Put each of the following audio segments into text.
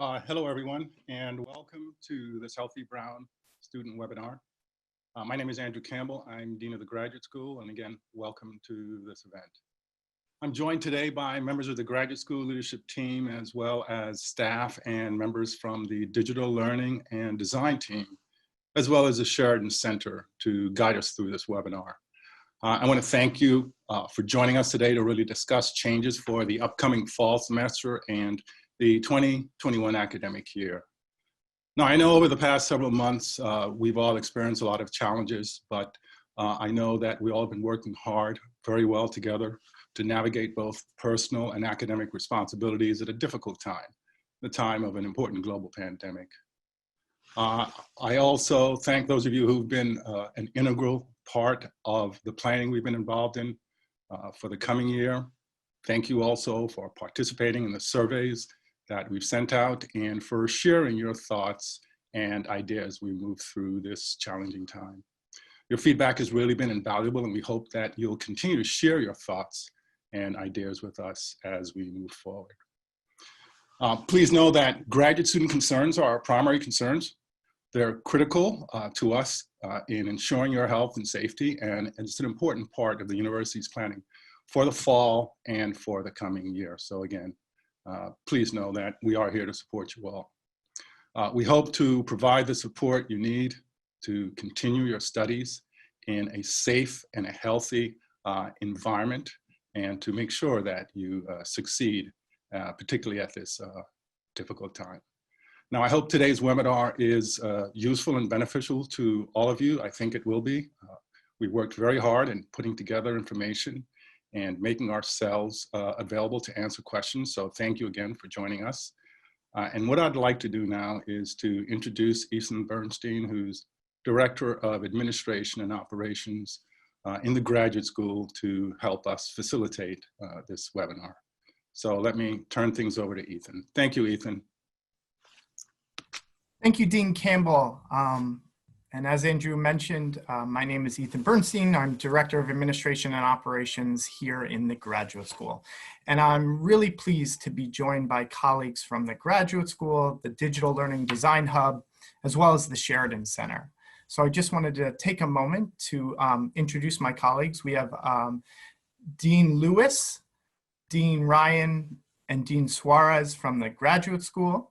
Hello, everyone, and welcome to this Healthy Brown student webinar. My name is Andrew Campbell. I'm Dean of the Graduate School, and again, welcome to this event. I'm joined today by members of the Graduate School leadership team, as well as staff and members from the Digital Learning and Design team, as well as the Sheridan Center to guide us through this webinar. I want to thank you for joining us today to really discuss changes for the upcoming fall semester and the 2021 academic year. Now, I know over the past several months, we've all experienced a lot of challenges, but I know that we all have been working hard, very well together to navigate both personal and academic responsibilities at a difficult time, the time of an important global pandemic. I also thank those of you who've been an integral part of the planning we've been involved in for the coming year. Thank you also for participating in the surveys that we've sent out and for sharing your thoughts and ideas as we move through this challenging time. Your feedback has really been invaluable, and we hope that you'll continue to share your thoughts and ideas with us as we move forward. Please know that graduate student concerns are our primary concerns. They're critical to us in ensuring your health and safety, and it's an important part of the university's planning for the fall and for the coming year. So again, please know that we are here to support you all. We hope to provide the support you need to continue your studies in a safe and a healthy environment, and to make sure that you succeed, particularly at this difficult time. Now, I hope today's webinar is useful and beneficial to all of you. I think it will be. We worked very hard in putting together information and making ourselves available to answer questions. So thank you again for joining us. And what I'd like to do now is to introduce Ethan Bernstein, who's Director of Administration and Operations in the Graduate School, to help us facilitate this webinar. So let me turn things over to Ethan. Thank you, Ethan. Thank you, Dean Campbell. And as Andrew mentioned, my name is Ethan Bernstein. I'm Director of Administration and Operations here in the Graduate School. And I'm really pleased to be joined by colleagues from the Graduate School, the Digital Learning Design Hub, as well as the Sheridan Center. So I just wanted to take a moment to introduce my colleagues. We have Dean Lewis, Dean Ryan, and Dean Suarez from the Graduate School.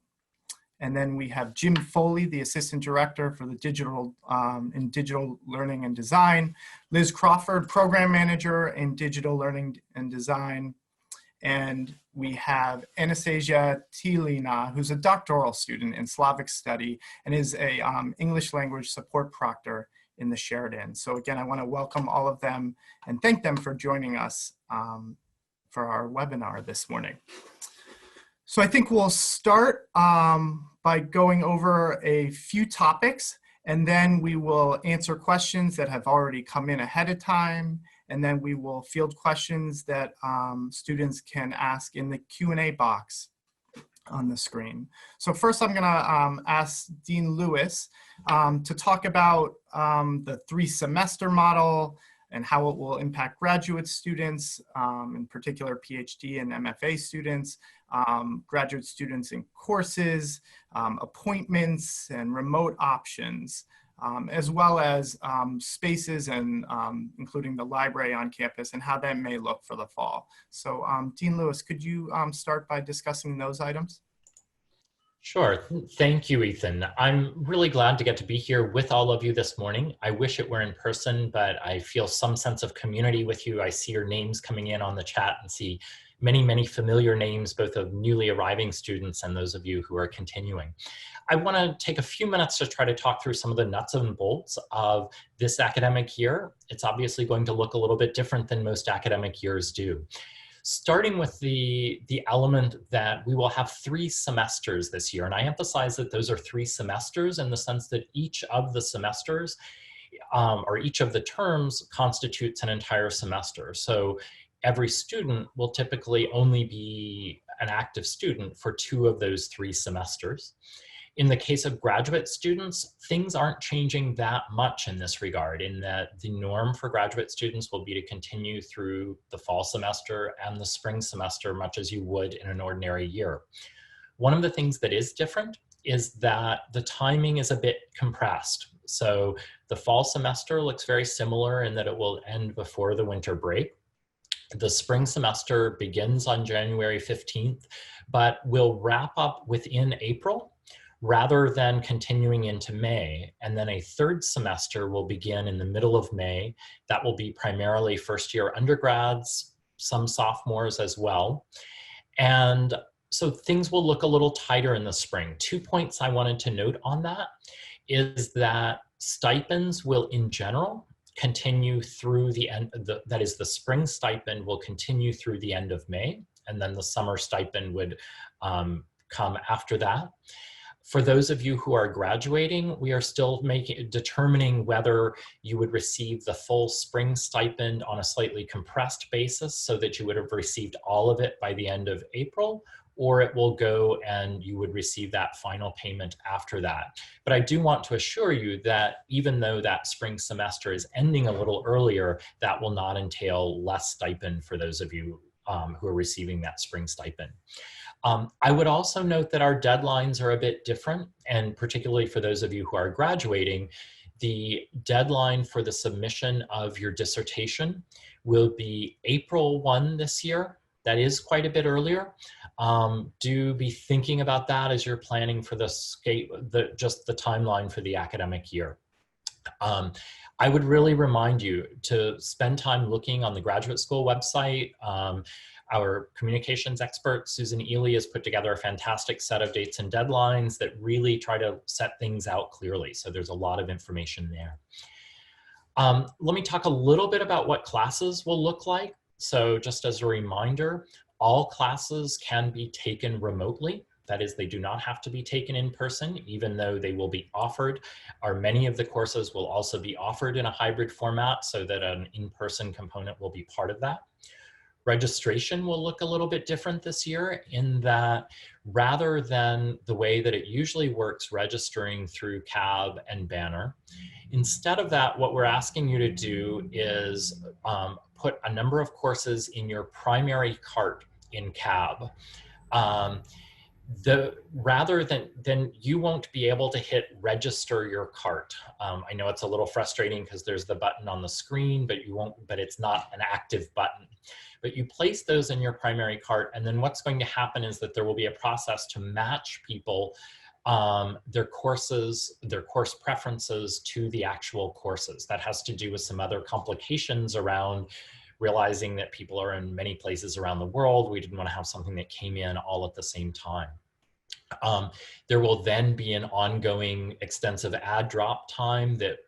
And then we have Jim Foley, the Assistant Director for the Digital Learning and Design, Liz Crawford, Program Manager in Digital Learning and Design, and we have Anastasia Tilina, who's a doctoral student in Slavic study and is a English language support proctor in the Sheridan. So again, I want to welcome all of them and thank them for joining us for our webinar this morning. So I think we'll start by going over a few topics, and then we will answer questions that have already come in ahead of time, and then we will field questions that students can ask in the Q&A box on the screen. So first I'm gonna ask Dean Lewis to talk about the 3-semester model and how it will impact graduate students, in particular PhD and MFA students, graduate students in courses, appointments and remote options, as well as spaces and including the library on campus and how that may look for the fall. So Dean Lewis, could you start by discussing those items? Sure. Thank you, Ethan. I'm really glad to get to be here with all of you this morning. I wish it were in person, but I feel some sense of community with you. I see your names coming in on the chat and see many, many familiar names, both of newly arriving students and those of you who are continuing. I want to take a few minutes to try to talk through some of the nuts and bolts of this academic year. It's obviously going to look a little bit different than most academic years do. Starting with the element that we will have 3 semesters this year. And I emphasize that those are 3 semesters in the sense that each of the semesters or each of the terms constitutes an entire semester. So every student will typically only be an active student for 2 of those 3 semesters. In the case of graduate students, things aren't changing that much in this regard, in that the norm for graduate students will be to continue through the fall semester and the spring semester, much as you would in an ordinary year. One of the things that is different is that the timing is a bit compressed. So the fall semester looks very similar in that it will end before the winter break. The spring semester begins on January 15th, but will wrap up within April rather than continuing into May. And then a third semester will begin in the middle of May. That will be primarily first-year undergrads, some sophomores as well. And so things will look a little tighter in the spring. 2 points I wanted to note on that is that stipends will, in general, continue through the end, that is, the spring stipend will continue through the end of May, and then the summer stipend would come after that. For those of you who are graduating, we are still determining whether you would receive the full spring stipend on a slightly compressed basis so that you would have received all of it by the end of April, or it will go and you would receive that final payment after that. But I do want to assure you that even though that spring semester is ending a little earlier, that will not entail less stipend for those of you who are receiving that spring stipend. I would also note that our deadlines are a bit different, and particularly for those of you who are graduating, the deadline for the submission of your dissertation will be April 1 this year. That is quite a bit earlier. Do be thinking about that as you're planning for just the timeline for the academic year. I would really remind you to spend time looking on the graduate school website. Our communications expert, Susan Ely, has put together a fantastic set of dates and deadlines that really try to set things out clearly. So there's a lot of information there. Let me talk a little bit about what classes will look like. So just as a reminder, all classes can be taken remotely. That is, they do not have to be taken in person, even though they will be offered, or many of the courses will also be offered in a hybrid format so that an in-person component will be part of that. Registration will look a little bit different this year in that rather than the way that it usually works, registering through CAB and Banner, instead of that, what we're asking you to do is put a number of courses in your primary cart in CAB. Rather than you won't be able to hit register your cart. I know it's a little frustrating because there's the button on the screen, but it's not an active button. But you place those in your primary cart, and then what's going to happen is that there will be a process to match people their course preferences to the actual courses. That has to do with some other complications around realizing that people are in many places around the world. We didn't want to have something that came in all at the same time. There will then be an ongoing extensive ad drop time that,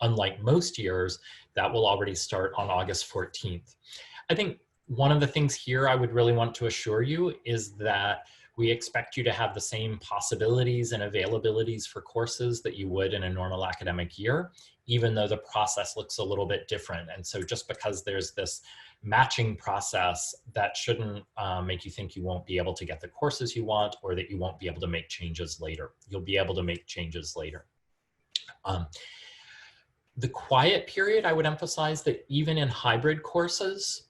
unlike most years, that will already start on August 14th. I think one of the things here I would really want to assure you is that we expect you to have the same possibilities and availabilities for courses that you would in a normal academic year, even though the process looks a little bit different. And so just because there's this matching process, that shouldn't make you think you won't be able to get the courses you want or that you won't be able to make changes later. You'll be able to make changes later. The quiet period, I would emphasize that even in hybrid courses,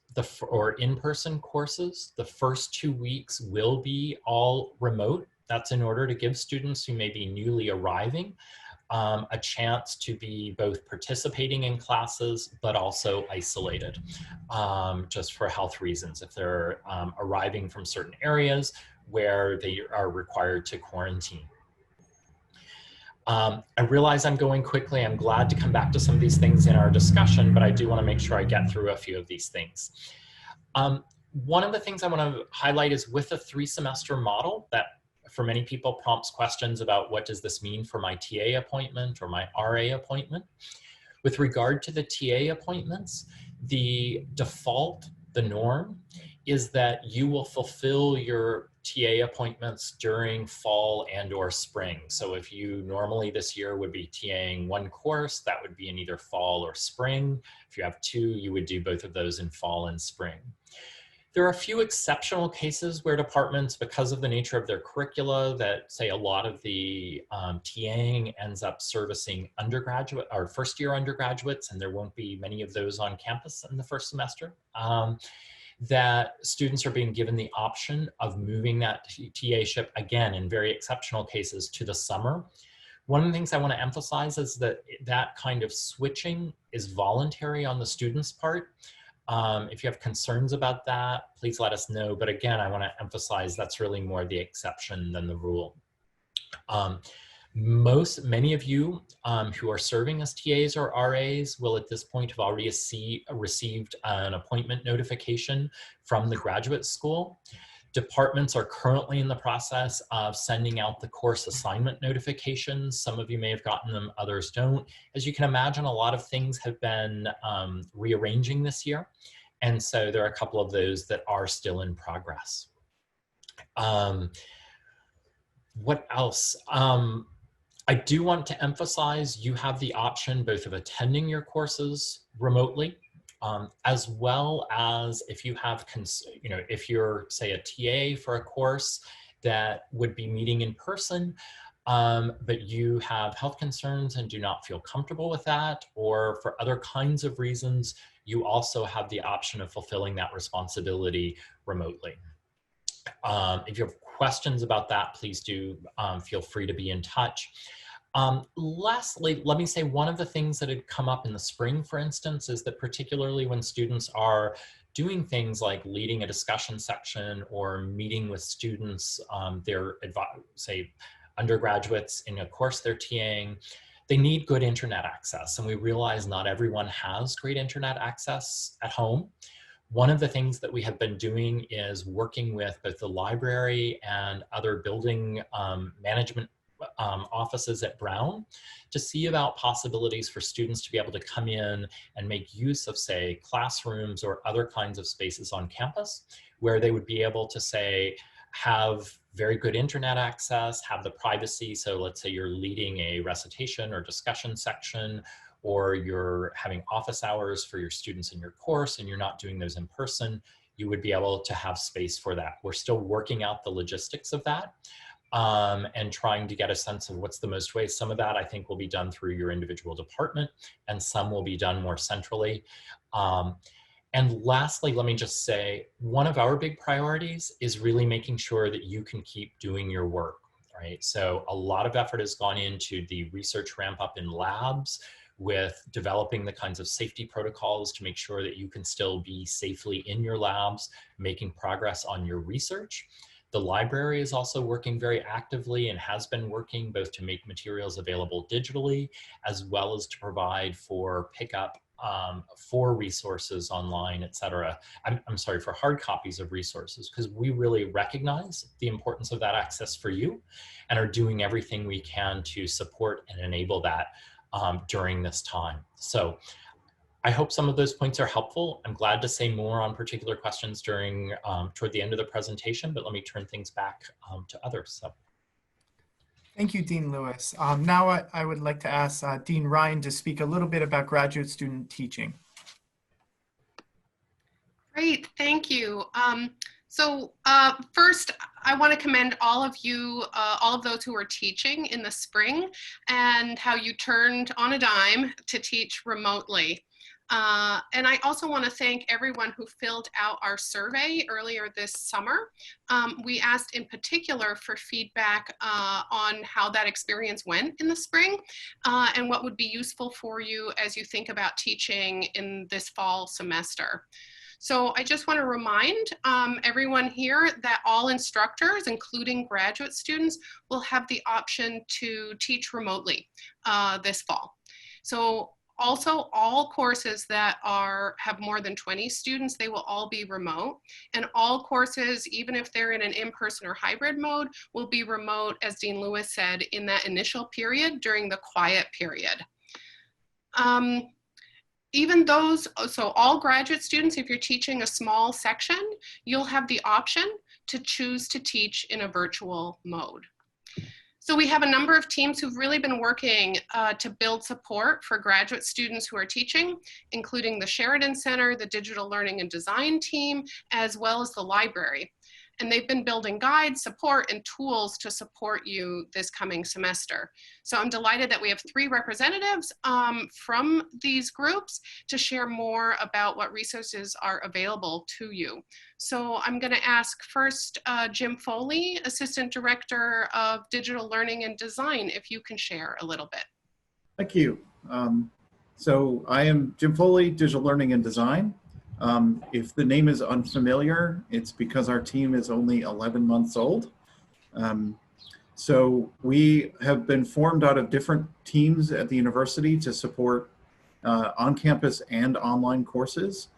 or in-person courses, the first 2 weeks will be all remote. That's in order to give students who may be newly arriving a chance to be both participating in classes, but also isolated, just for health reasons. If they're arriving from certain areas where they are required to quarantine. I realize I'm going quickly. I'm glad to come back to some of these things in our discussion, but I do want to make sure I get through a few of these things. One of the things I want to highlight is with a 3-semester model that for many people prompts questions about what does this mean for my TA appointment or my RA appointment. With regard to the TA appointments, the default, the norm, is that you will fulfill your TA appointments during fall and or spring. So if you normally this year would be TAing 1 course, that would be in either fall or spring. If you have 2, you would do both of those in fall and spring. There are a few exceptional cases where departments, because of the nature of their curricula, that say a lot of the TAing ends up servicing undergraduate or first-year undergraduates, and there won't be many of those on campus in the first semester. that students are being given the option of moving that TA-ship, again, in very exceptional cases, to the summer. One of the things I want to emphasize is that that kind of switching is voluntary on the student's part. If you have concerns about that, please let us know. But again, I want to emphasize that's really more the exception than the rule. Many of you who are serving as TAs or RAs will at this point have already received an appointment notification from the graduate school. Departments are currently in the process of sending out the course assignment notifications. Some of you may have gotten them, others don't. As you can imagine, a lot of things have been rearranging this year. And so there are a couple of those that are still in progress. What else? I do want to emphasize you have the option both of attending your courses remotely, as well as if you have, if you're, say, a TA for a course that would be meeting in person, but you have health concerns and do not feel comfortable with that, or for other kinds of reasons, you also have the option of fulfilling that responsibility remotely. If you have questions about that, please do feel free to be in touch. Lastly, let me say one of the things that had come up in the spring, for instance, is that particularly when students are doing things like leading a discussion section or meeting with students, say undergraduates in a course they're TAing, they need good internet access. And we realize not everyone has great internet access at home. One of the things that we have been doing is working with both the library and other building management offices at Brown to see about possibilities for students to be able to come in and make use of, say, classrooms or other kinds of spaces on campus where they would be able to, say, have very good internet access, have the privacy. So let's say you're leading a recitation or discussion section, or you're having office hours for your students in your course and you're not doing those in person, you would be able to have space for that. We're still working out the logistics of that and trying to get a sense of what's the most way. Some of that I think will be done through your individual department and some will be done more centrally. And lastly, let me just say, one of our big priorities is really making sure that you can keep doing your work, right? So a lot of effort has gone into the research ramp up in labs, with developing the kinds of safety protocols to make sure that you can still be safely in your labs, making progress on your research. The library is also working very actively and has been working both to make materials available digitally, as well as to provide for pickup for resources online, et cetera. I'm sorry, for hard copies of resources, because we really recognize the importance of that access for you and are doing everything we can to support and enable that during this time. So I hope some of those points are helpful. I'm glad to say more on particular questions during toward the end of the presentation, but let me turn things back to others. So. Thank you, Dean Lewis. Now I would like to ask Dean Ryan to speak a little bit about graduate student teaching. Great, thank you. First, I want to commend all of you, all of those who are teaching in the spring and how you turned on a dime to teach remotely. And I also want to thank everyone who filled out our survey earlier this summer. We asked in particular for feedback on how that experience went in the spring and what would be useful for you as you think about teaching in this fall semester. So I just want to remind everyone here that all instructors, including graduate students, will have the option to teach remotely this fall. So also all courses that have more than 20 students, they will all be remote. And all courses, even if they're in an in-person or hybrid mode, will be remote, as Dean Lewis said, in that initial period during the quiet period. Even those, so all graduate students, if you're teaching a small section, you'll have the option to choose to teach in a virtual mode. So we have a number of teams who've really been working to build support for graduate students who are teaching, including the Sheridan Center, the Digital Learning and Design team, as well as the library. and they've been building guides, support, and tools to support you this coming semester. So I'm delighted that we have 3 representatives from these groups to share more about what resources are available to you. So I'm going to ask first Jim Foley, Assistant Director of Digital Learning and Design, if you can share a little bit. Thank you. So I am Jim Foley, Digital Learning and Design. If the name is unfamiliar, it's because our team is only 11 months old. So we have been formed out of different teams at the university to support on-campus and online courses.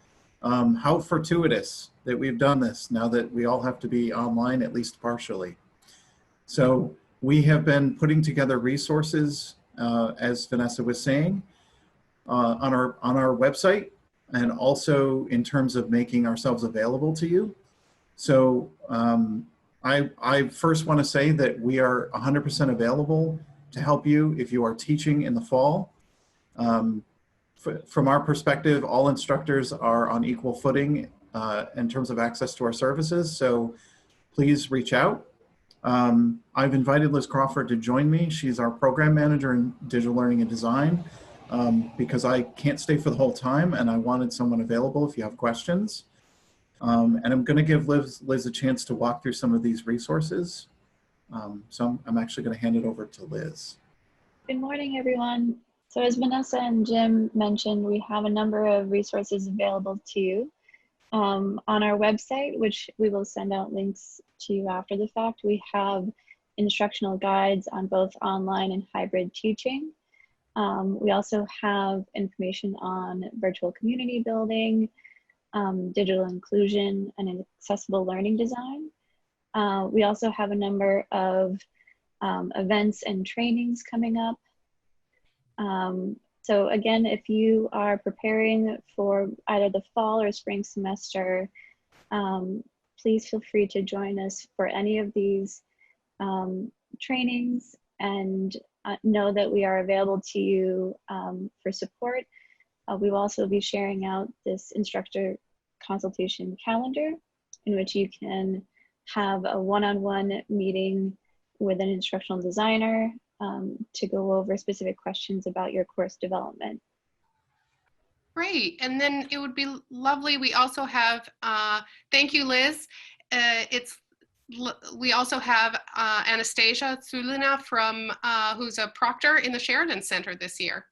How fortuitous that we've done this now that we all have to be online, at least partially. So we have been putting together resources, as Vanessa was saying, on our website, and also in terms of making ourselves available to you. So I first want to say that we are 100% available to help you if you are teaching in the fall. From our perspective, all instructors are on equal footing in terms of access to our services, so please reach out. I've invited Liz Crawford to join me. She's our program manager in digital learning and design, because I can't stay for the whole time and I wanted someone available if you have questions. And I'm going to give Liz a chance to walk through some of these resources. So I'm actually going to hand it over to Liz. Good morning, everyone. So as Vanessa and Jim mentioned, we have a number of resources available to you. On our website, which we will send out links to you after the fact, we have instructional guides on both online and hybrid teaching. We also have information on virtual community building, digital inclusion, and accessible learning design. We also have a number of events and trainings coming up. So again, if you are preparing for either the fall or spring semester, please feel free to join us for any of these trainings, and know that we are available to you for support. We will also be sharing out this instructor consultation calendar in which you can have a one-on-one meeting with an instructional designer to go over specific questions about your course development. Great, and then it would be lovely. We also have, thank you, Liz. We also have Anastasia Zulina from, who's a proctor in the Sheridan Center this year.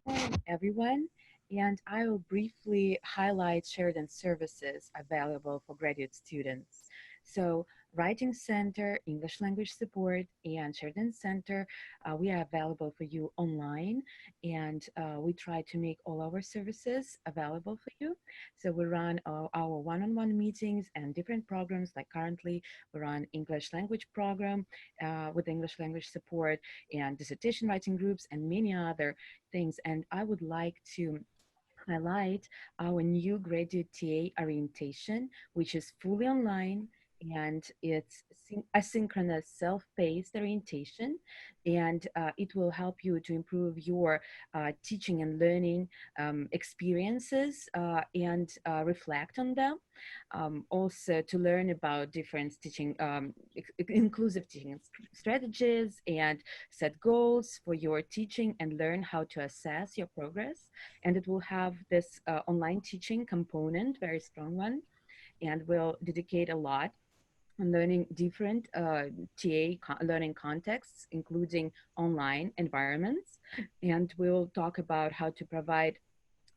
Hello, everyone, and I will briefly highlight Sheridan services available for graduate students. So Writing Center, English Language Support, and Sheridan Center, we are available for you online, and we try to make all our services available for you. So we run our one-on-one meetings and different programs, like currently we run English language program with English language support and dissertation writing groups and many other things. And I would like to highlight our new graduate TA orientation, which is fully online, and it's asynchronous self-paced orientation, and it will help you to improve your teaching and learning experiences and reflect on them. Also to learn about different teaching, inclusive teaching strategies, and set goals for your teaching and learn how to assess your progress. And it will have this online teaching component, very strong one, and will dedicate a lot on learning different TA learning contexts, including online environments. And we'll talk about how to provide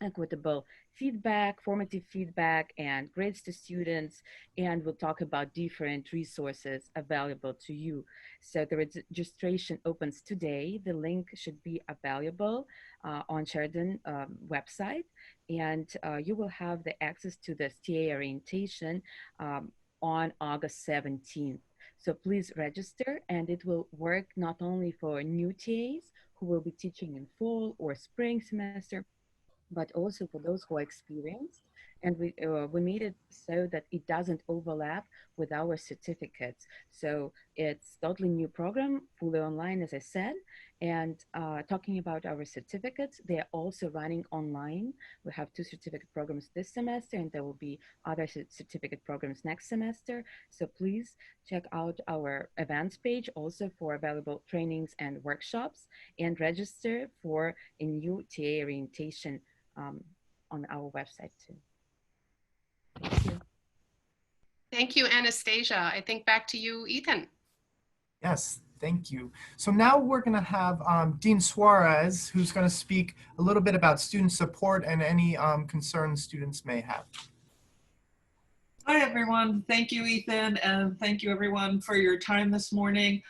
equitable feedback, formative feedback, and grades to students. And we'll talk about different resources available to you. So the registration opens today. The link should be available on Sheridan website. And you will have the access to the TA orientation on August 17th. So please register, and it will work not only for new TAs who will be teaching in fall or spring semester, but also for those who are experienced And we made it so that it doesn't overlap with our certificates. So it's totally new program, fully online, as I said. And talking about our certificates, they're also running online. We have 2 certificate programs this semester, and there will be other certificate programs next semester. So please check out our events page also for available trainings and workshops, and register for a new TA orientation on our website too. Thank you. Thank you, Anastasia. I think back to you, Ethan. Yes, thank you. So now we're going to have Dean Suarez, who's going to speak a little bit about student support and any concerns students may have. Hi, everyone. Thank you, Ethan, and thank you, everyone, for your time this morning.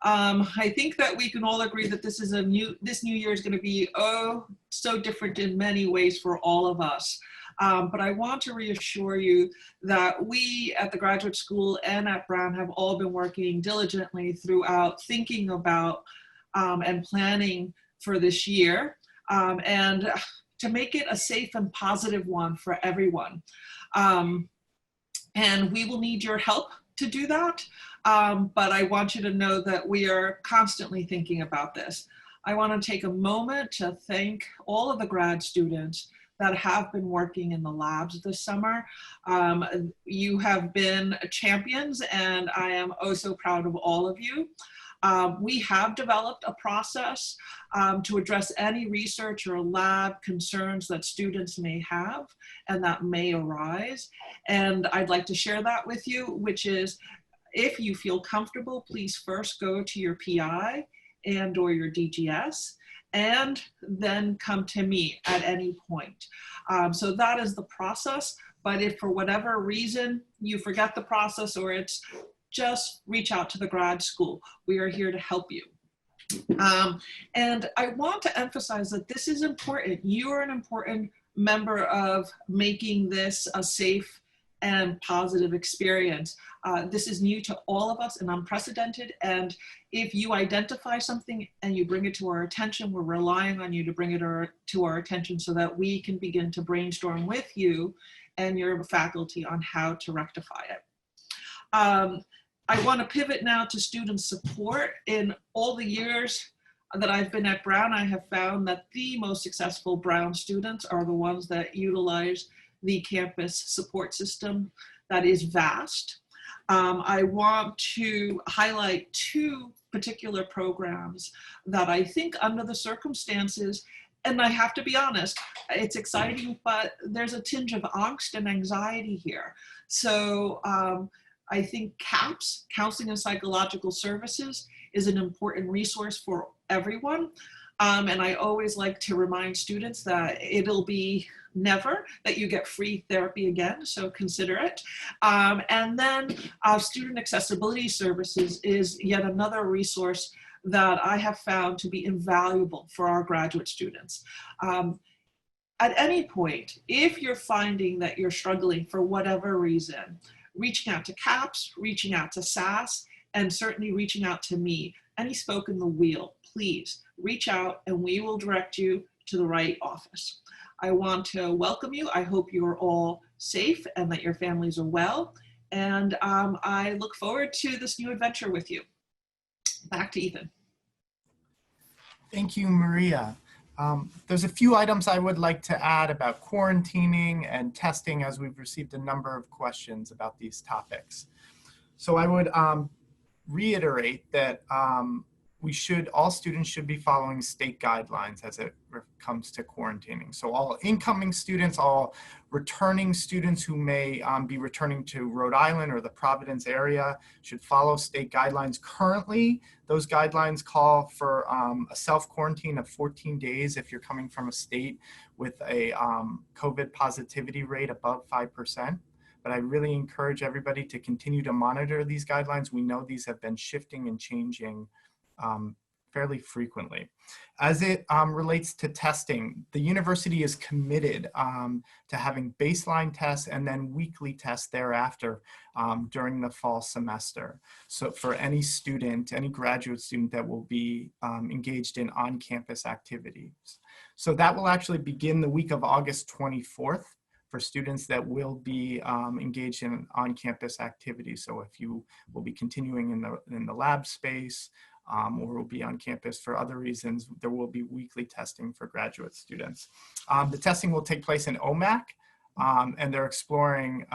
I think that we can all agree that this new year is going to be so different in many ways for all of us. But I want to reassure you that we at the graduate school and at Brown have all been working diligently throughout thinking about and planning for this year, and to make it a safe and positive one for everyone. And we will need your help to do that. But I want you to know that we are constantly thinking about this. I want to take a moment to thank all of the grad students that have been working in the labs this summer. You have been champions, and I am oh so proud of all of you. We have developed a process to address any research or lab concerns that students may have and that may arise. And I'd like to share that with you, which is, if you feel comfortable, please first go to your PI and or your DGS, and then come to me at any point. So that is the process. But if for whatever reason you forget the process, or it's just reach out to the grad school. We are here to help you. And I want to emphasize that this is important. You are an important member of making this a safe and positive experience. This is new to all of us and unprecedented. And if you identify something and you bring it to our attention, we're relying on you to bring it to our attention so that we can begin to brainstorm with you and your faculty on how to rectify it. I want to pivot now to student support. In all the years that I've been at Brown, I have found that the most successful Brown students are the ones that utilize the campus support system that is vast. I want to highlight 2 particular programs that I think under the circumstances, and I have to be honest, it's exciting, but there's a tinge of angst and anxiety here. So I think CAPS, Counseling and Psychological Services, is an important resource for everyone. And I always like to remind students that it'll be never that you get free therapy again, so consider it. And then Student Accessibility Services is yet another resource that I have found to be invaluable for our graduate students. At any point, if you're finding that you're struggling for whatever reason, reaching out to CAPS, reaching out to SAS, and certainly reaching out to me, any spoke in the wheel, please reach out and we will direct you to the right office. I want to welcome you. I hope you are all safe and that your families are well. And I look forward to this new adventure with you. Back to Ethan. Thank you, Maria. There's a few items I would like to add about quarantining and testing, as we've received a number of questions about these topics. So I would reiterate that all students should be following state guidelines as it comes to quarantining. So all incoming students, all returning students who may be returning to Rhode Island or the Providence area should follow state guidelines. Currently, those guidelines call for a self-quarantine of 14 days if you're coming from a state with a COVID positivity rate above 5%. But I really encourage everybody to continue to monitor these guidelines. We know these have been shifting and changing fairly frequently. As it relates to testing, the university is committed to having baseline tests and then weekly tests thereafter during the fall semester. So for any student, any graduate student that will be engaged in on-campus activities. So that will actually begin the week of August 24th. for students that will be engaged in on-campus activities. So if you will be continuing in the lab space or will be on campus for other reasons, there will be weekly testing for graduate students. The testing will take place in OMAC, and they're exploring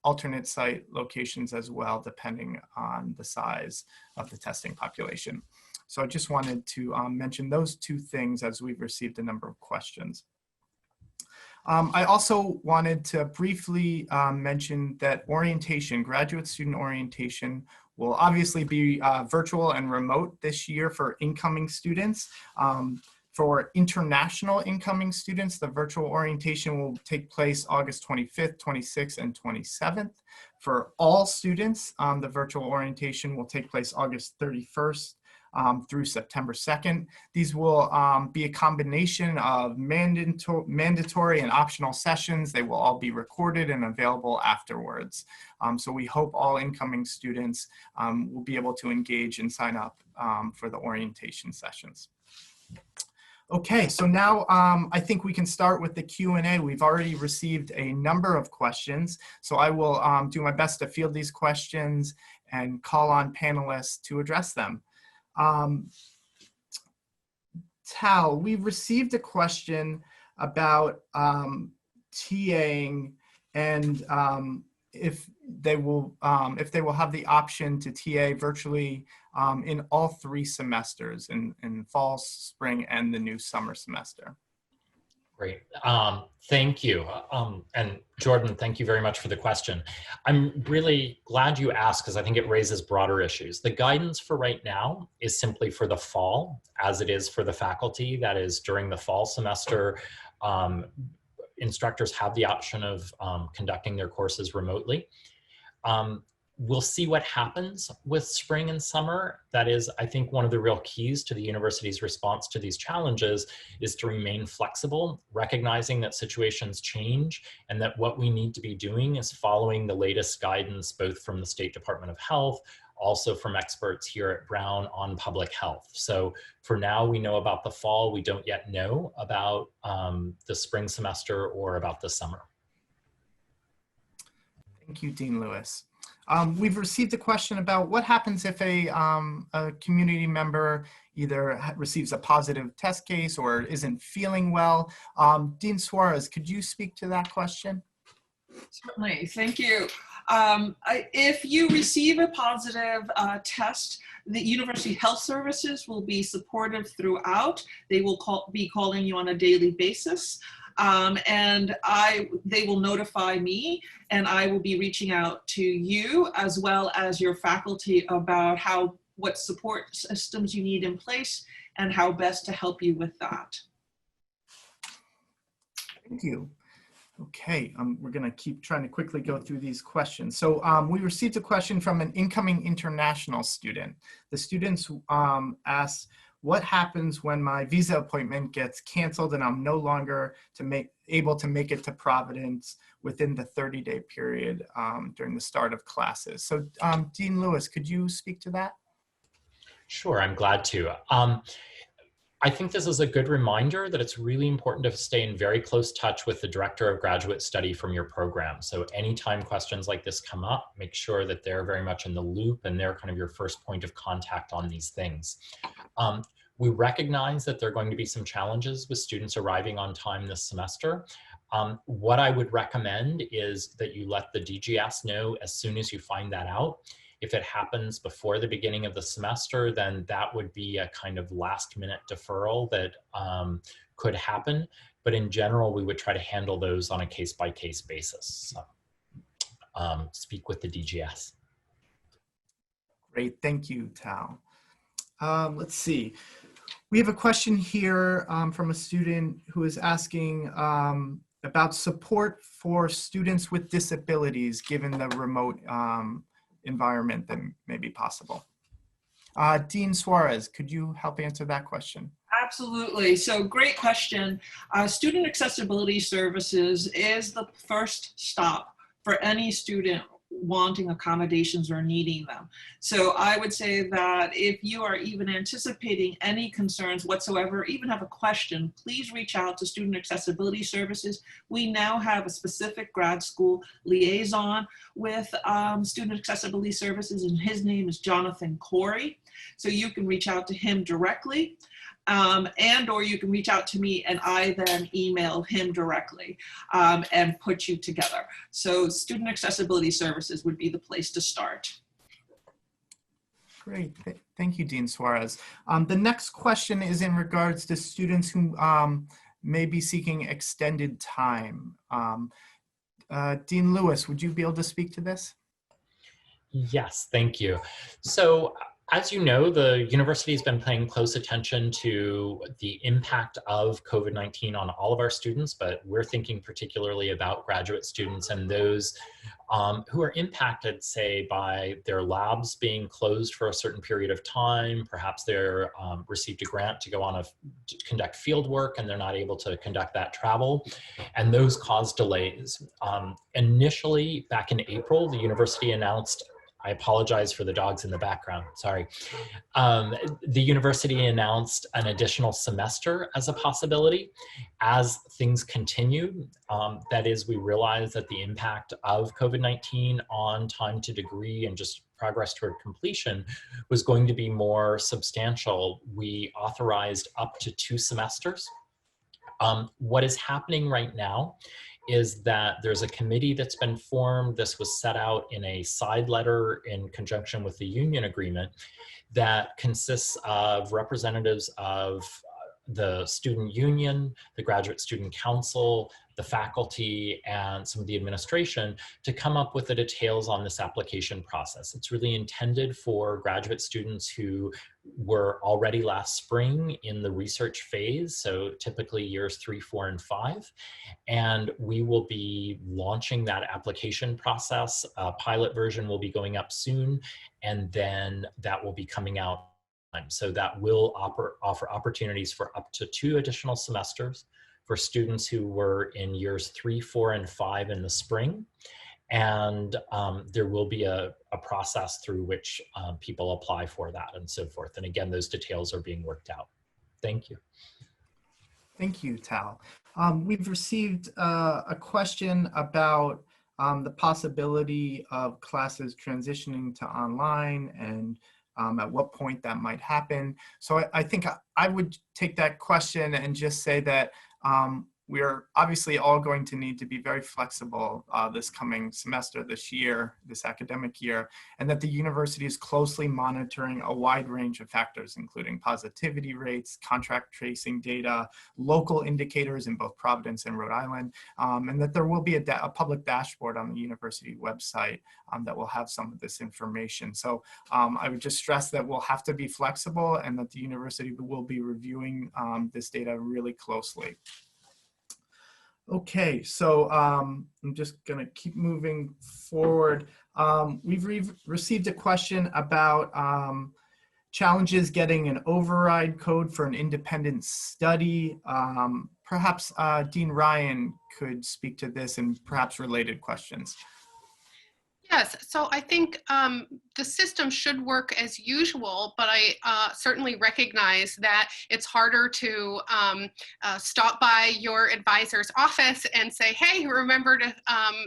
alternate site locations as well, depending on the size of the testing population. So I just wanted to mention those two things as we've received a number of questions. I also wanted to briefly mention that orientation, graduate student orientation, will obviously be virtual and remote this year for incoming students. For international incoming students, the virtual orientation will take place August 25th, 26th, and 27th. For all students, the virtual orientation will take place August 31st through September 2nd. These will be a combination of mandatory and optional sessions. They will all be recorded and available afterwards. So we hope all incoming students will be able to engage and sign up for the orientation sessions. Okay, so now I think we can start with the Q&A. We've already received a number of questions, so I will do my best to field these questions and call on panelists to address them. Tal, we've received a question about TAing and if they will have the option to TA virtually in all 3 semesters, in fall, spring, and the new summer semester. Great, thank you. And Jordan, thank you very much for the question. I'm really glad you asked because I think it raises broader issues. The guidance for right now is simply for the fall, as it is for the faculty. That is, during the fall semester, instructors have the option of conducting their courses remotely. We'll see what happens with spring and summer. That is, I think, one of the real keys to the university's response to these challenges is to remain flexible, recognizing that situations change and that what we need to be doing is following the latest guidance, both from the State Department of Health, also from experts here at Brown on public health. So for now, we know about the fall. We don't yet know about the spring semester or about the summer. Thank you, Dean Lewis. We've received a question about what happens if a community member either receives a positive test case or isn't feeling well. Dean Suarez, could you speak to that question? Certainly, thank you. If you receive a positive test, the University Health Services will be supportive throughout. They will be calling you on a daily basis. And they will notify me, and I will be reaching out to you as well as your faculty about what support systems you need in place and how best to help you with that. Thank you. Okay, we're going to keep trying to quickly go through these questions. So we received a question from an incoming international student. The students asked, what happens when my visa appointment gets canceled and I'm no longer able to make it to Providence within the 30-day period during the start of classes? So Dean Lewis, could you speak to that? Sure, I'm glad to. I think this is a good reminder that it's really important to stay in very close touch with the Director of Graduate Study from your program. So anytime questions like this come up, make sure that they're very much in the loop and they're kind of your first point of contact on these things. We recognize that there are going to be some challenges with students arriving on time this semester. What I would recommend is that you let the DGS know as soon as you find that out. If it happens before the beginning of the semester, then that would be a kind of last-minute deferral that could happen. But in general, we would try to handle those on a case-by-case basis. So, speak with the DGS. Great, thank you, Tal. Let's see. We have a question here from a student who is asking about support for students with disabilities given the remote environment that may be possible. Dean Suarez, could you help answer that question? Absolutely. So great question. Student Accessibility Services is the first stop for any student wanting accommodations or needing them. So I would say that if you are even anticipating any concerns whatsoever, even have a question, please reach out to Student Accessibility Services. We now have a specific grad school liaison with Student Accessibility Services, and his name is Jonathan Corey. So you can reach out to him directly. And or you can reach out to me and I then email him directly and put you together. So Student Accessibility Services would be the place to start. Great, thank you, Dean Suarez. The next question is in regards to students who may be seeking extended time. Dean Lewis, would you be able to speak to this? Yes, thank you. So, as you know, the university has been paying close attention to the impact of COVID-19 on all of our students, but we're thinking particularly about graduate students and those who are impacted, say, by their labs being closed for a certain period of time. Perhaps they're received a grant to go on to conduct field work and they're not able to conduct that travel, and those cause delays. Initially, back in April, the university announced, I apologize for the dogs in the background, sorry. The university announced an additional semester as a possibility. As things continue, that is, we realized that the impact of COVID-19 on time to degree and just progress toward completion was going to be more substantial. We authorized up to 2 semesters. What is happening right now is that there's a committee that's been formed. This was set out in a side letter in conjunction with the union agreement that consists of representatives of the student union, the graduate student council, the faculty, and some of the administration to come up with the details on this application process. It's really intended for graduate students who were already last spring in the research phase, so typically years 3, 4, and 5. And we will be launching that application process. A pilot version will be going up soon, and then that will be coming out. So that will offer opportunities for up to 2 additional semesters for students who were in years 3, 4, and 5 in the spring. And there will be a process through which people apply for that and so forth. And again, those details are being worked out. Thank you. Thank you, Tal. We've received a question about the possibility of classes transitioning to online and at what point that might happen. So I think I would take that question and just say that we're obviously all going to need to be very flexible this coming semester, this academic year, and that the university is closely monitoring a wide range of factors, including positivity rates, contract tracing data, local indicators in both Providence and Rhode Island, and that there will be a public dashboard on the university website that will have some of this information. So I would just stress that we'll have to be flexible and that the university will be reviewing this data really closely. Okay, so I'm just gonna keep moving forward. We've received a question about challenges getting an override code for an independent study. Perhaps Dean Ryan could speak to this and perhaps related questions. Yes, so I think the system should work as usual, but I certainly recognize that it's harder to stop by your advisor's office and say, hey, remember to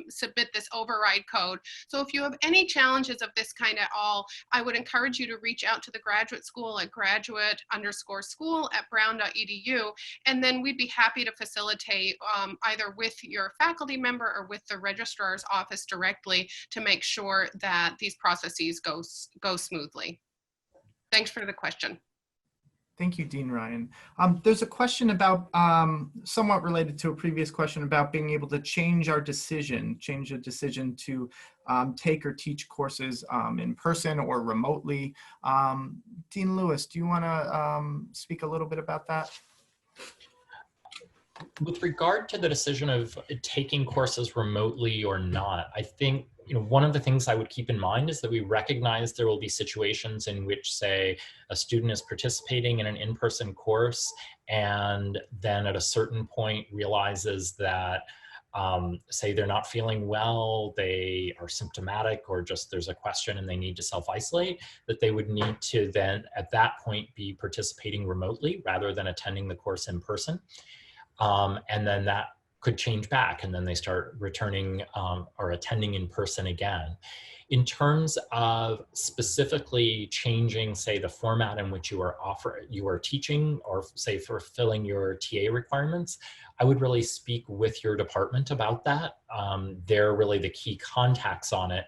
submit this override code. So if you have any challenges of this kind at all, I would encourage you to reach out to the graduate school at graduate_school@brown.edu, and then we'd be happy to facilitate either with your faculty member or with the registrar's office directly to make sure that these processes go smoothly. Thanks for the question. Thank you, Dean Ryan. There's a question about, somewhat related to a previous question about being able to change a decision to take or teach courses in person or remotely. Dean Lewis, do you want to speak a little bit about that? With regard to the decision of taking courses remotely or not, I think one of the things I would keep in mind is that we recognize there will be situations in which, say, a student is participating in an in-person course and then at a certain point realizes that say they're not feeling well, they are symptomatic, or just there's a question and they need to self-isolate, that they would need to then at that point be participating remotely rather than attending the course in person. And then that could change back, and then they start returning or attending in person again. In terms of specifically changing, say, the format in which you are teaching, or say fulfilling your TA requirements, I would really speak with your department about that. They're really the key contacts on it.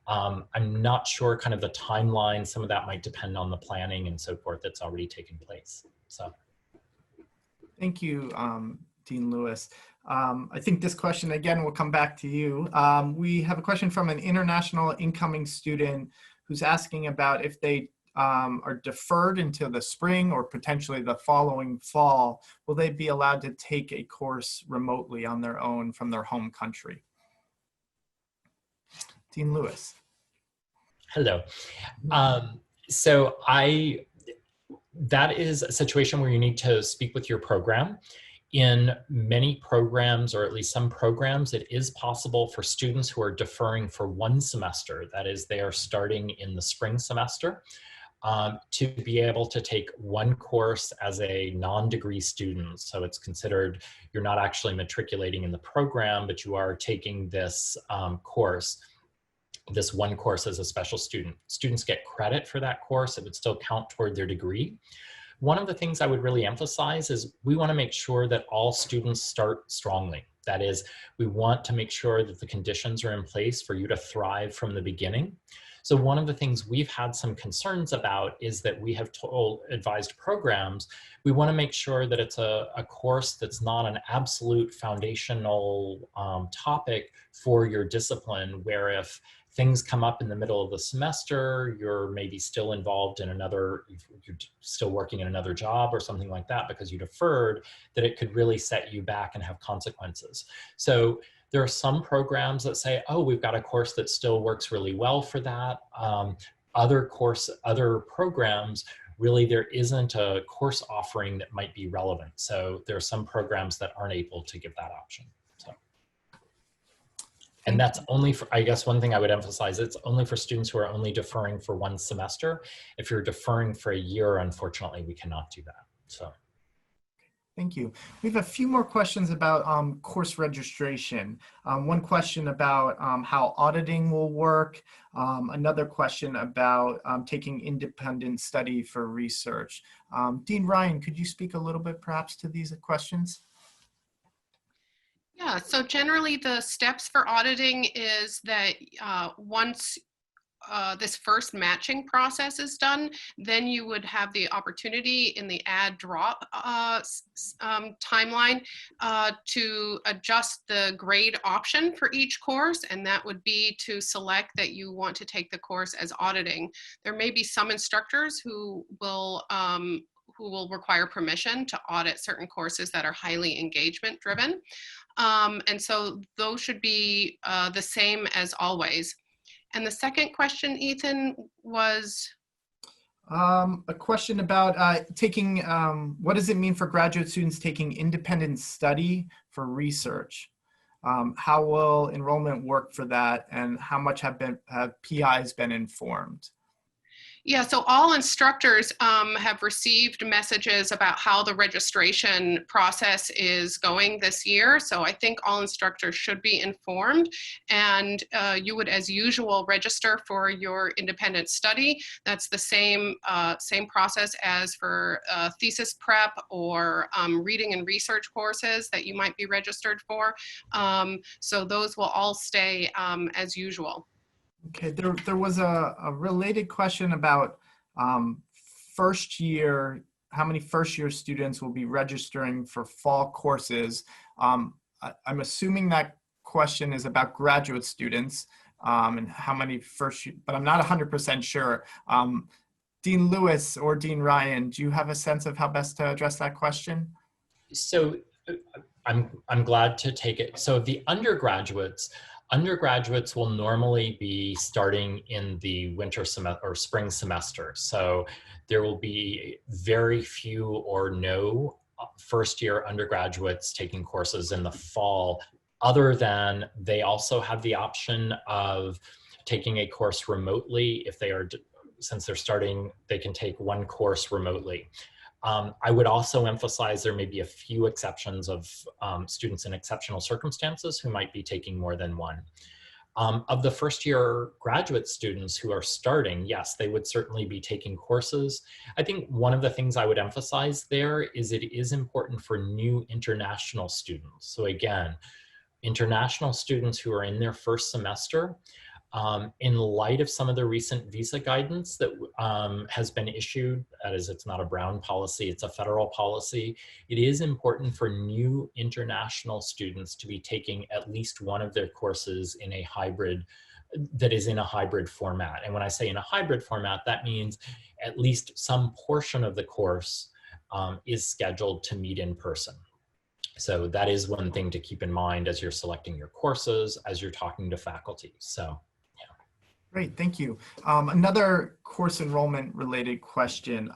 I'm not sure kind of the timeline. Some of that might depend on the planning and so forth that's already taken place. So. Thank you, Dean Lewis. I think this question again will come back to you. We have a question from an international incoming student who's asking about if they are deferred until the spring or potentially the following fall, will they be allowed to take a course remotely on their own from their home country? Dean Lewis. Hello. So that is a situation where you need to speak with your program. In many programs, or at least some programs, it is possible for students who are deferring for one semester, that is, they are starting in the spring semester, to be able to take one course as a non-degree student. So it's considered, you're not actually matriculating in the program, but you are taking this this one course as a special student. Students get credit for that course. It would still count toward their degree. One of the things I would really emphasize is we want to make sure that all students start strongly. That is, we want to make sure that the conditions are in place for you to thrive from the beginning. So one of the things we've had some concerns about is that we have advised programs, we want to make sure that it's a course that's not an absolute foundational topic for your discipline, where if things come up in the middle of the semester, you're maybe still involved in you're still working in another job or something like that because you deferred, that it could really set you back and have consequences. So there are some programs that say, oh, we've got a course that still works really well for that. Other programs, really there isn't a course offering that might be relevant. So there are some programs that aren't able to give that option. And that's only for, I guess one thing I would emphasize, it's only for students who are only deferring for one semester. If you're deferring for a year, unfortunately, we cannot do that. So. Thank you. We have a few more questions about course registration. One question about how auditing will work. Another question about taking independent study for research. Dean Ryan, could you speak a little bit perhaps to these questions? Yeah, so generally the steps for auditing is that once this first matching process is done, then you would have the opportunity in the add drop timeline to adjust the grade option for each course, and that would be to select that you want to take the course as auditing. There may be some instructors who will require permission to audit certain courses that are highly engagement driven. And so those should be the same as always. And the second question, Ethan, was? A question about taking, what does it mean for graduate students taking independent study for research? How will enrollment work for that, and how much have PIs been informed? Yeah, so all instructors have received messages about how the registration process is going this year. So I think all instructors should be informed, and you would, as usual, register for your independent study. That's the same process as for thesis prep or reading and research courses that you might be registered for. So those will all stay as usual. Okay, there was a related question about first year, how many first year students will be registering for fall courses. I'm assuming that question is about graduate students and how many first year, but I'm not 100% sure. Dean Lewis or Dean Ryan, do you have a sense of how best to address that question? So I'm glad to take it. So the undergraduates will normally be starting in the winter semester or spring semester. So there will be very few or no first year undergraduates taking courses in the fall other than they also have the option of taking a course remotely. If they are, since they're starting, they can take one course remotely. I would also emphasize there may be a few exceptions of students in exceptional circumstances who might be taking more than one. Of the first year graduate students who are starting, yes, they would certainly be taking courses. I think one of the things I would emphasize there is it is important for new international students. So again, international students who are in their first semester, in light of some of the recent visa guidance that has been issued, that is, it's not a Brown policy, it's a federal policy, it is important for new international students to be taking at least one of their courses in a hybrid, that is in a hybrid format. And when I say in a hybrid format, that means at least some portion of the course is scheduled to meet in person. So that is one thing to keep in mind as you're selecting your courses, as you're talking to faculty. So. Great, thank you. Another course enrollment related question.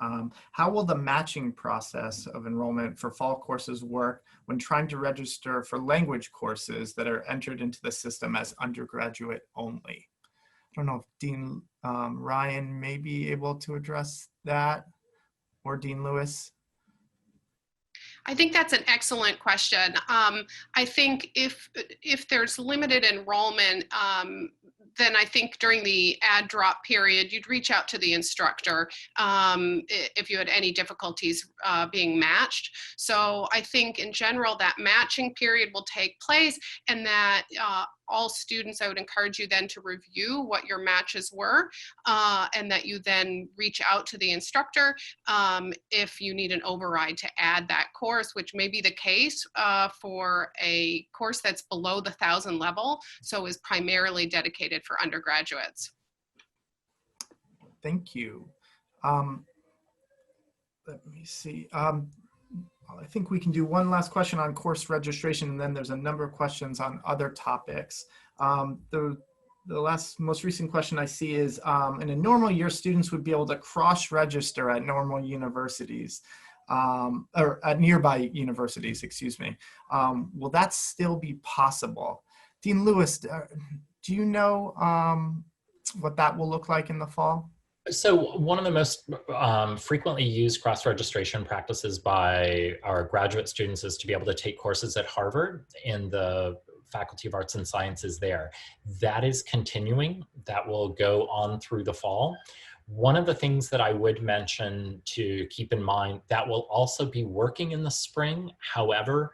How will the matching process of enrollment for fall courses work when trying to register for language courses that are entered into the system as undergraduate only? I don't know if Dean Ryan may be able to address that, or Dean Lewis. I think that's an excellent question. I think if there's limited enrollment, then I think during the add drop period, you'd reach out to the instructor if you had any difficulties being matched. So I think in general that matching period will take place, and that all students, I would encourage you then to review what your matches were, and that you then reach out to the instructor if you need an override to add that course, which may be the case for a course that's below the 1,000 level, so is primarily dedicated for undergraduates. Thank you. Let me see. I think we can do one last question on course registration, and then there's a number of questions on other topics. The most recent question I see is, in a normal year, students would be able to cross-register at normal universities, or at nearby universities, excuse me. Will that still be possible? Dean Lewis, do you know what that will look like in the fall? So one of the most frequently used cross-registration practices by our graduate students is to be able to take courses at Harvard in the Faculty of Arts and Sciences there. That is continuing. That will go on through the fall. One of the things that I would mention to keep in mind, that will also be working in the spring. However,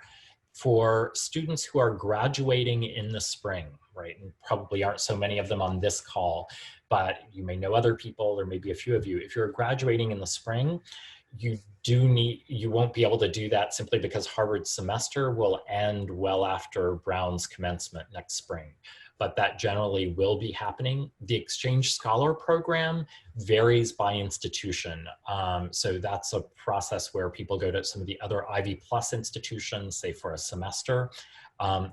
for students who are graduating in the spring, right, and probably aren't so many of them on this call, but you may know other people, there may be a few of you. If you're graduating in the spring, you won't be able to do that simply because Harvard's semester will end well after Brown's commencement next spring. But that generally will be happening. The Exchange Scholar Program varies by institution. So that's a process where people go to some of the other Ivy Plus institutions, say for a semester.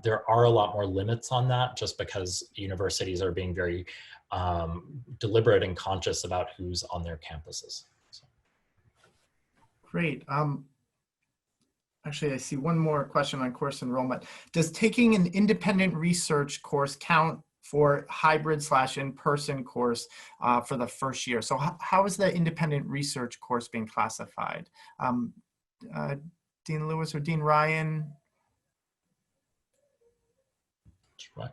There are a lot more limits on that just because universities are being very deliberate and conscious about who's on their campuses. So. Great. Actually, I see one more question on course enrollment. Does taking an independent research course count for hybrid / in-person course for the first year? So how is the independent research course being classified? Dean Lewis or Dean Ryan? Right.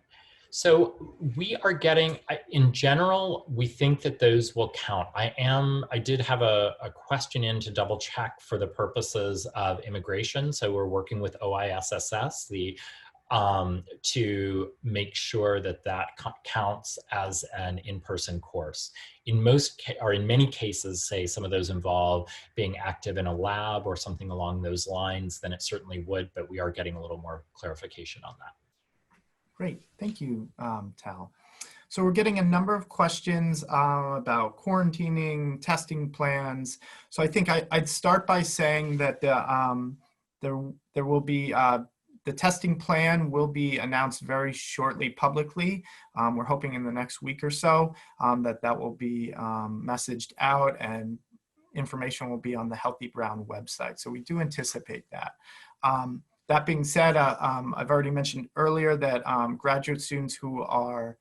So we are getting, in general, we think that those will count. I did have a question in to double check for the purposes of immigration. So we're working with OISSS to make sure that that counts as an in-person course. In many cases, say some of those involve being active in a lab or something along those lines, then it certainly would, but we are getting a little more clarification on that. Great, thank you, Tal. So we're getting a number of questions about quarantining, testing plans. So I think I'd start by saying that there will be, the testing plan will be announced very shortly publicly. We're hoping in the next week or so that will be messaged out, and information will be on the Healthy Brown website. So we do anticipate that. That being said, I've already mentioned earlier that graduate students who are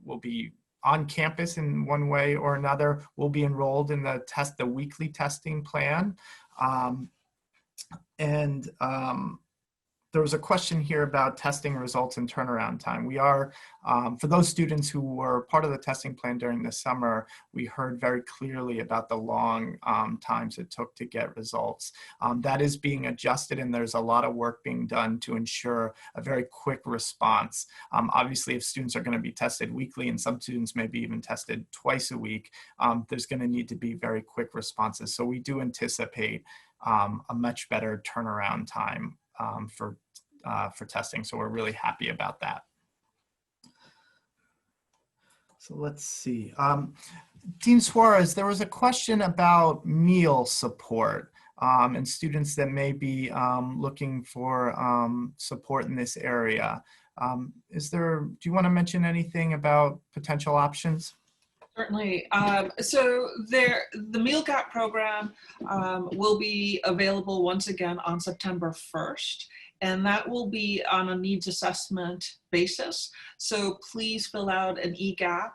will be on campus in one way or another will be enrolled in the weekly testing plan. There was a question here about testing results and turnaround time. We are, for those students who were part of the testing plan during the summer, we heard very clearly about the long times it took to get results. That is being adjusted, and there's a lot of work being done to ensure a very quick response. Obviously, if students are going to be tested weekly, and some students may be even tested twice a week, there's going to need to be very quick responses. So we do anticipate a much better turnaround time for testing. So we're really happy about that. So let's see. Dean Suarez, there was a question about meal support and students that may be looking for support in this area. Do you want to mention anything about potential options? Certainly. So the Meal Gap program will be available once again on September 1st, and that will be on a needs assessment basis. So please fill out an EGAP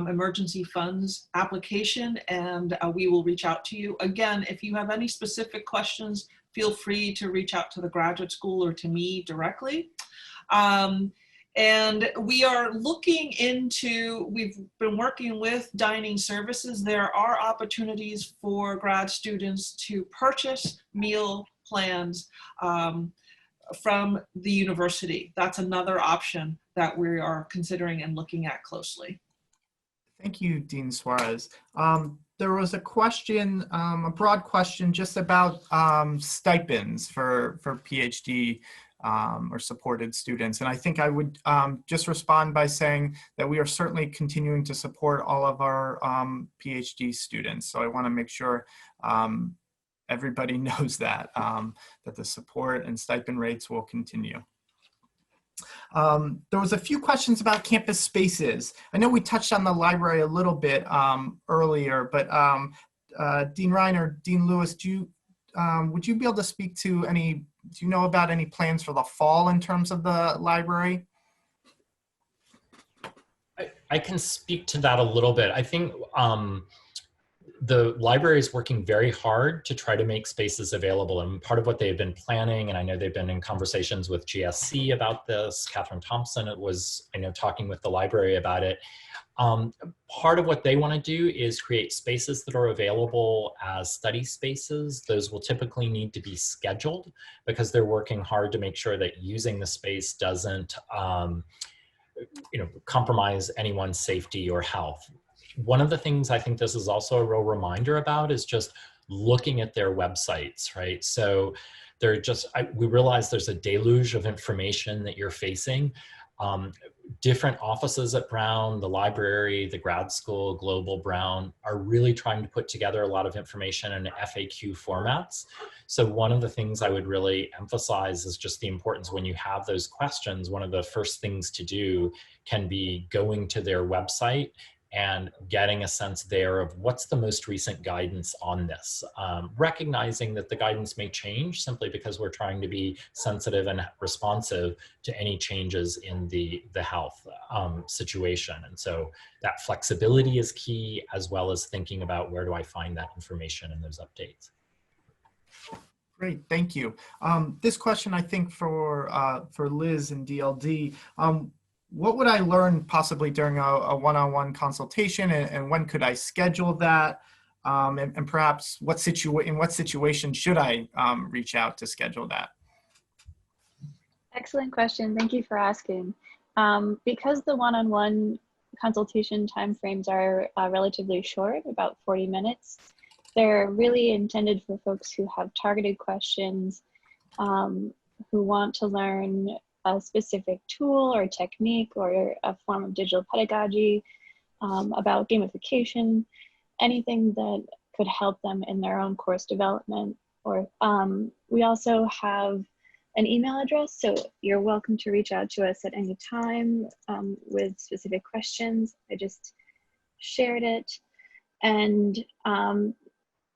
emergency funds application, and we will reach out to you. Again, if you have any specific questions, feel free to reach out to the graduate school or to me directly. And we are looking into, we've been working with dining services. There are opportunities for grad students to purchase meal plans from the university. That's another option that we are considering and looking at closely. Thank you, Dean Suarez. There was a question, a broad question just about stipends for PhD or supported students. And I think I would just respond by saying that we are certainly continuing to support all of our PhD students. So I want to make sure everybody knows that, that the support and stipend rates will continue. There was a few questions about campus spaces. I know we touched on the library a little bit earlier, but Dean Reiner, Dean Lewis, would you be able to speak to any, do you know about any plans for the fall in terms of the library? I can speak to that a little bit. I think the library is working very hard to try to make spaces available, and part of what they've been planning, and I know they've been in conversations with GSC about this, Catherine Thompson was, I know, talking with the library about it. Part of what they want to do is create spaces that are available as study spaces. Those will typically need to be scheduled because they're working hard to make sure that using the space doesn't compromise anyone's safety or health. One of the things I think this is also a real reminder about is just looking at their websites, right? So they're just, we realize there's a deluge of information that you're facing. Different offices at Brown, the library, the grad school, Global Brown are really trying to put together a lot of information in FAQ formats. So one of the things I would really emphasize is just the importance when you have those questions, one of the first things to do can be going to their website and getting a sense there of what's the most recent guidance on this. Recognizing that the guidance may change simply because we're trying to be sensitive and responsive to any changes in the health situation. And so that flexibility is key, as well as thinking about where do I find that information in those updates. Great, thank you. This question, I think for Liz and DLD, what would I learn possibly during a one-on-one consultation, and when could I schedule that? And perhaps in what situation should I reach out to schedule that? Excellent question. Thank you for asking. Because the one-on-one consultation timeframes are relatively short, about 40 minutes, they're really intended for folks who have targeted questions, who want to learn a specific tool or technique or a form of digital pedagogy, about gamification, anything that could help them in their own course development. Or we also have an email address, so you're welcome to reach out to us at any time with specific questions. I just shared it. And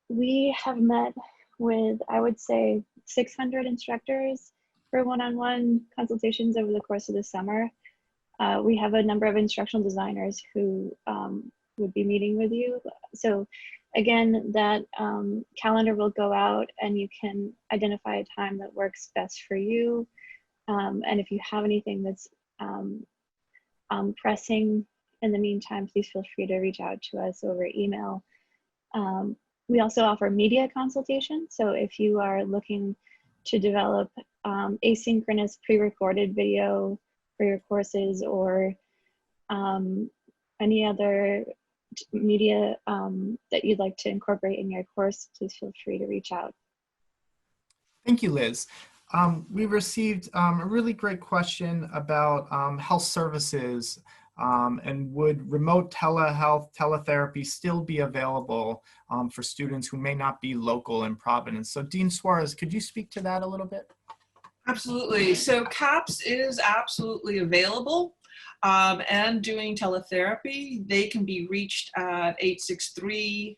we have met with, I would say, 600 instructors for one-on-one consultations over the course of the summer. We have a number of instructional designers who would be meeting with you. So again, that calendar will go out and you can identify a time that works best for you. And if you have anything that's pressing in the meantime, please feel free to reach out to us over email. We also offer media consultation. So if you are looking to develop asynchronous pre-recorded video for your courses or any other media that you'd like to incorporate in your course, please feel free to reach out. Thank you, Liz. We received a really great question about health services and would remote telehealth, teletherapy still be available for students who may not be local in Providence? So Dean Suarez, could you speak to that a little bit? Absolutely. So CAPS is absolutely available and doing teletherapy. They can be reached at 863-3476.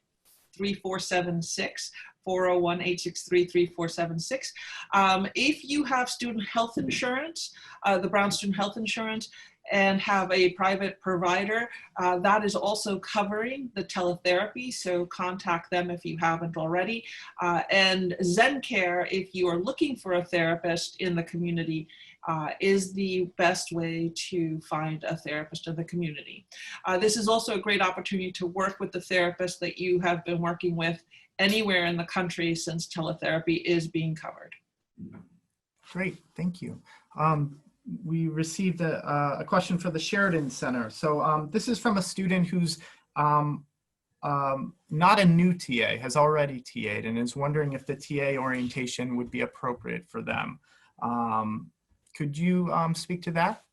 401-863-3476. If you have student health insurance, the Brown Student Health Insurance, and have a private provider, that is also covering the teletherapy, so contact them if you haven't already. And ZenCare, if you are looking for a therapist in the community, is the best way to find a therapist in the community. This is also a great opportunity to work with the therapist that you have been working with anywhere in the country since teletherapy is being covered. Great, thank you. We received a question for the Sheridan Center. So this is from a student who's not a new TA, has already TA'd and is wondering if the TA orientation would be appropriate for them. Could you speak to that?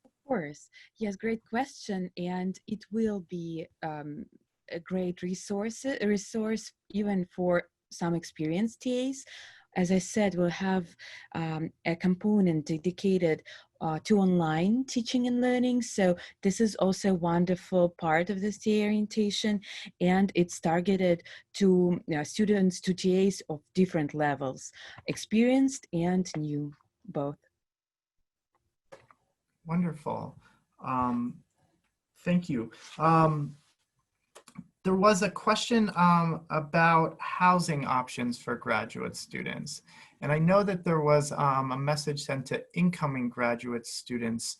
Of course. Yes, great question. And it will be a great resource even for some experienced TAs. As I said, we'll have a component dedicated to online teaching and learning. So this is also a wonderful part of this TA orientation, and it's targeted to students, to TAs of different levels, experienced and new, both. Wonderful. Thank you. There was a question about housing options for graduate students. And I know that there was a message sent to incoming graduate students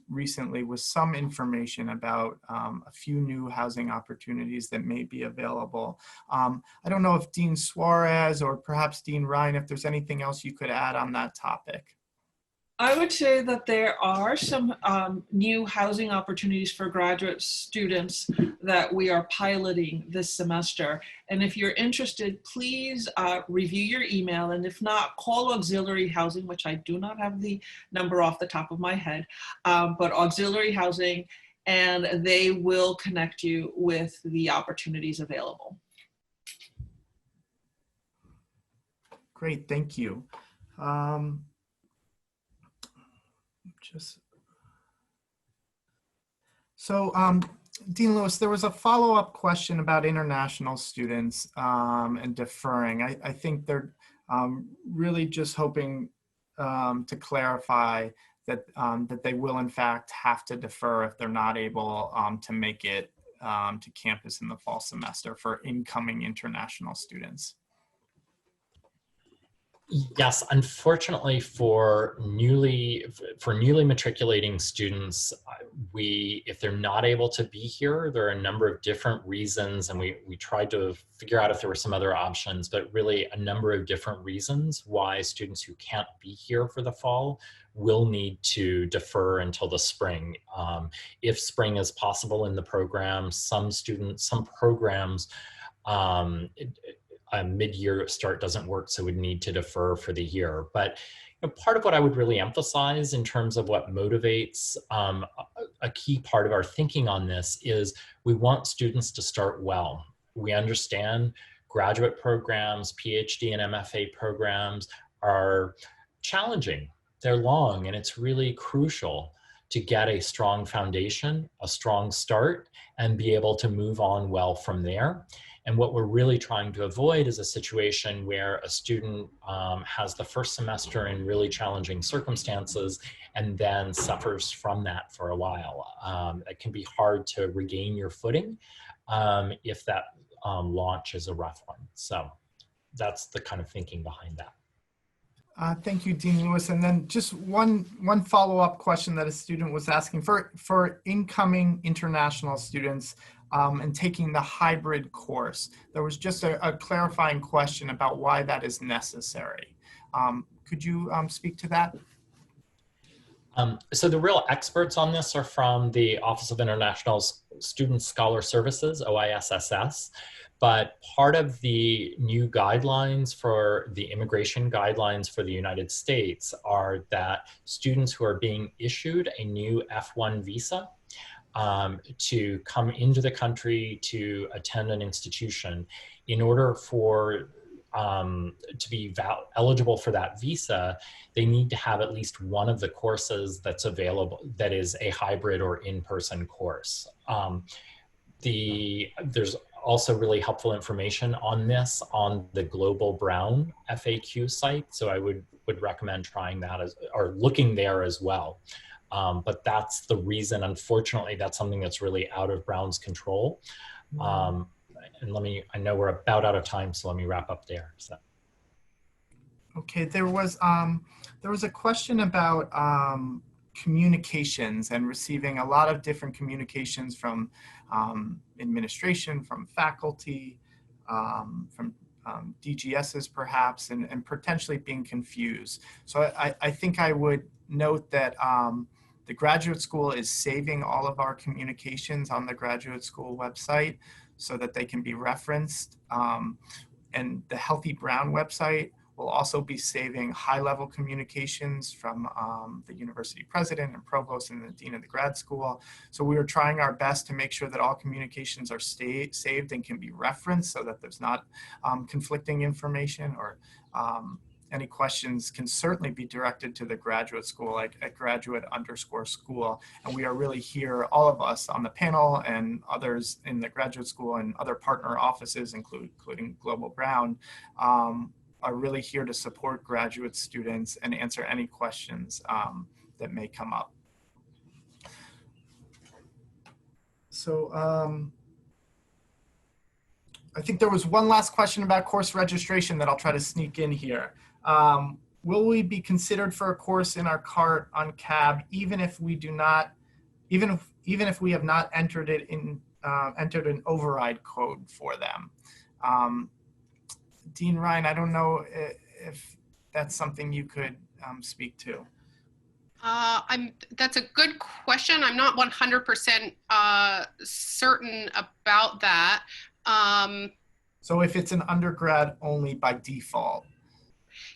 recently with some information about a few new housing opportunities that may be available. I don't know if Dean Suarez or perhaps Dean Ryan, if there's anything else you could add on that topic. I would say that there are some new housing opportunities for graduate students that we are piloting this semester. And if you're interested, please review your email. And if not, call Auxiliary Housing, which I do not have the number off the top of my head, but Auxiliary Housing, and they will connect you with the opportunities available. Great, thank you. Dean Lewis, there was a follow-up question about international students and deferring. I think they're really just hoping to clarify that, that they will in fact have to defer if they're not able to make it to campus in the fall semester for incoming international students. Yes, unfortunately for newly matriculating students, if they're not able to be here, there are a number of different reasons, and we tried to figure out if there were some other options, but really a number of different reasons why students who can't be here for the fall will need to defer until the spring. If spring is possible in the program, some programs, a mid-year start doesn't work, so we'd need to defer for the year. But part of what I would really emphasize in terms of what motivates a key part of our thinking on this is we want students to start well. We understand graduate programs, PhD and MFA programs are challenging. They're long, and it's really crucial to get a strong foundation, a strong start, and be able to move on well from there. And what we're really trying to avoid is a situation where a student has the first semester in really challenging circumstances and then suffers from that for a while. It can be hard to regain your footing if that launch is a rough one. So that's the kind of thinking behind that. Thank you, Dean Lewis. And then just one follow-up question that a student was asking for incoming international students and taking the hybrid course. There was just a clarifying question about why that is necessary. Could you speak to that? So the real experts on this are from the Office of International Student Scholar Services, OISSS. But part of the new guidelines for the immigration guidelines for the United States are that students who are being issued a new F1 visa to come into the country to attend an institution, in order for to be eligible for that visa, they need to have at least one of the courses that's available that is a hybrid or in-person course. There's also really helpful information on this on the Global Brown FAQ site. So I would recommend trying that or looking there as well. But that's the reason, unfortunately, that's something that's really out of Brown's control. And I know we're about out of time, so let me wrap up there. So. Okay, there was a question about communications and receiving a lot of different communications from administration, from faculty, from DGSs perhaps, and potentially being confused. So I think I would note that the graduate school is saving all of our communications on the graduate school website so that they can be referenced. And the Healthy Brown website will also be saving high-level communications from the university president and provost and the dean of the grad school. So we are trying our best to make sure that all communications are saved and can be referenced so that there's not conflicting information, or any questions can certainly be directed to the graduate school at graduate_school. And we are really here, all of us on the panel and others in the graduate school and other partner offices, including Global Brown, are really here to support graduate students and answer any questions that may come up. So I think there was one last question about course registration that I'll try to sneak in here. Will we be considered for a course in our cart on CAB even if we do not, even if we have not entered it in entered an override code for them? Dean Ryan, I don't know if that's something you could speak to. That's a good question. I'm not 100% certain about that. So if it's an undergrad only by default.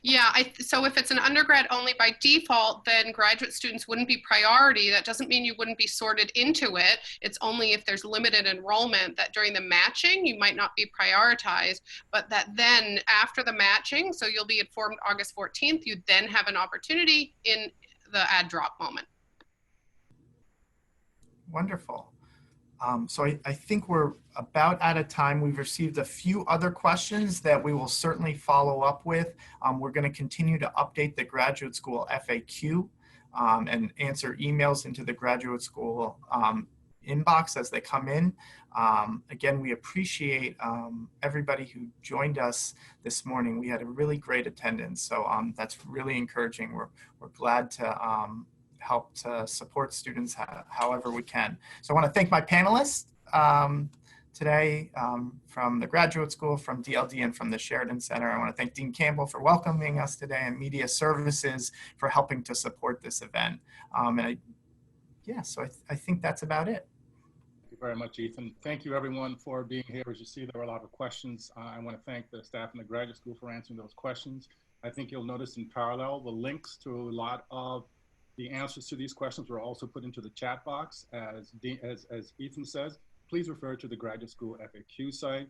Yeah, so if it's an undergrad only by default, then graduate students wouldn't be priority. That doesn't mean you wouldn't be sorted into it. It's only if there's limited enrollment that during the matching, you might not be prioritized, but that then after the matching, so you'll be informed August 14th, you then have an opportunity in the add drop moment. Wonderful. So I think we're about out of time. We've received a few other questions that we will certainly follow up with. We're going to continue to update the graduate school FAQ and answer emails into the graduate school inbox as they come in. Again, we appreciate everybody who joined us this morning. We had a really great attendance, so that's really encouraging. We're glad to help to support students however we can. So I want to thank my panelists today from the graduate school, from DLD, and from the Sheridan Center. I want to thank Dean Campbell for welcoming us today, and Media Services for helping to support this event. So I think that's about it. Thank you very much, Ethan. Thank you everyone for being here. As you see, there were a lot of questions. I want to thank the staff in the graduate school for answering those questions. I think you'll notice in parallel, the links to a lot of the answers to these questions were also put into the chat box. As Ethan says, please refer to the graduate school FAQ site.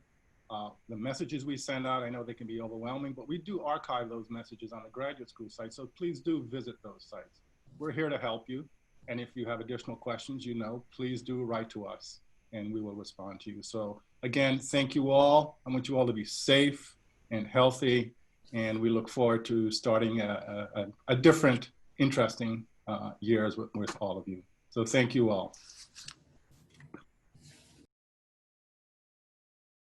The messages we send out, I know they can be overwhelming, but we do archive those messages on the graduate school site, so please do visit those sites. We're here to help you, and if you have additional questions, please do write to us, and we will respond to you. So Again, thank you all. I want you all to be safe and healthy, and we look forward to starting a different, interesting years with all of you. So thank you all.